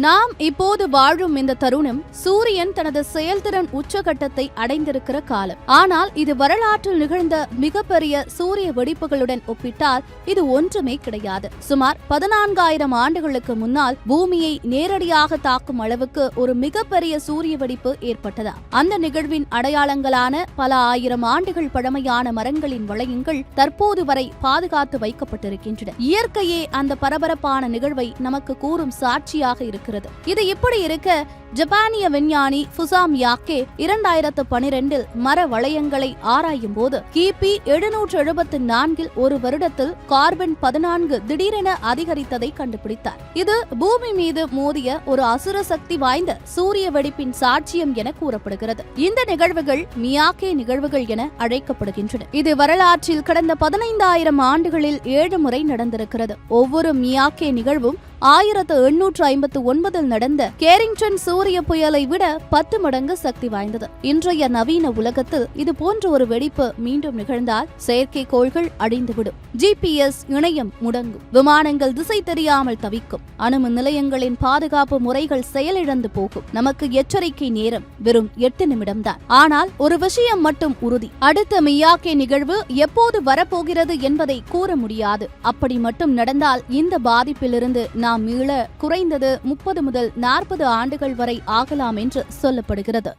நாம் இப்போது வாழும் இந்த தருணம் சூரியன் தனது செயல்திறன் உச்சகட்டத்தை அடைந்திருக்கிற காலம். ஆனால் இது வரலாற்றில் நிகழ்ந்த மிகப்பெரிய சூரிய வெடிப்புகளுடன் ஒப்பிட்டால் இது ஒன்றுமே கிடையாது. சுமார் 14,000 ஆண்டுகளுக்கு முன்னால் பூமியை நேரடியாக தாக்கும் அளவுக்கு ஒரு மிகப்பெரிய சூரிய வெடிப்பு ஏற்பட்டது. அந்த நிகழ்வின் அடையாளங்களான பல ஆயிரம் ஆண்டுகள் பழமையான மரங்களின் வளையங்கள் தற்போது வரை பாதுகாத்து வைக்கப்பட்டிருக்கின்றன. இயற்கையே அந்த பரபரப்பான நிகழ்வை நமக்கு கூறும் சாட்சியாக இருக்கு. இது இப்படி இருக்க, ஜப்பானிய விஞ்ஞானி ஃபுசாமியாக்கே 2012 மர வளையங்களை ஆராயும் போது கிபி 774 ஒரு வருடத்தில் கார்பன் 14 திடீரென அதிகரித்ததை கண்டுபிடித்தார். இது பூமி மீது மோதிய ஒரு அசுர சக்தி வாய்ந்த சூரிய வெடிப்பின் சாட்சியம் என கூறப்படுகிறது. இந்த நிகழ்வுகள் மியாக்கே நிகழ்வுகள் என அழைக்கப்படுகின்றன. இது வரலாற்றில் கடந்த 15,000 ஆண்டுகளில் 7 முறை நடந்திருக்கிறது. ஒவ்வொரு மியாக்கே நிகழ்வும் 1859 நடந்த கேரிங்டன் சூரிய புயலை விட 10 மடங்கு சக்தி வாய்ந்தது. இன்றைய நவீன உலகத்தில் இது போன்ற ஒரு வெடிப்பு மீண்டும் நிகழ்ந்தால் செயற்கைக்கோள்கள் அழிந்துவிடும், GPS இணையம் முடங்கும், விமானங்கள் திசை தெரியாமல் தவிக்கும், அணுமின் நிலையங்களின் பாதுகாப்பு முறைகள் செயலிழந்து போகும். நமக்கு எச்சரிக்கை நேரம் வெறும் 8 நிமிடம்தான். ஆனால் ஒரு விஷயம் மட்டும் உறுதி, அடுத்த மியாக்கே நிகழ்வு எப்போது வரப்போகிறது என்பதை கூற முடியாது. அப்படி மட்டும் நடந்தால் இந்த பாதிப்பிலிருந்து நாம் மீள குறைந்தது 30 முதல் 40 ஆண்டுகள் வரை ஆகலாம் என்று சொல்லப்படுகிறது.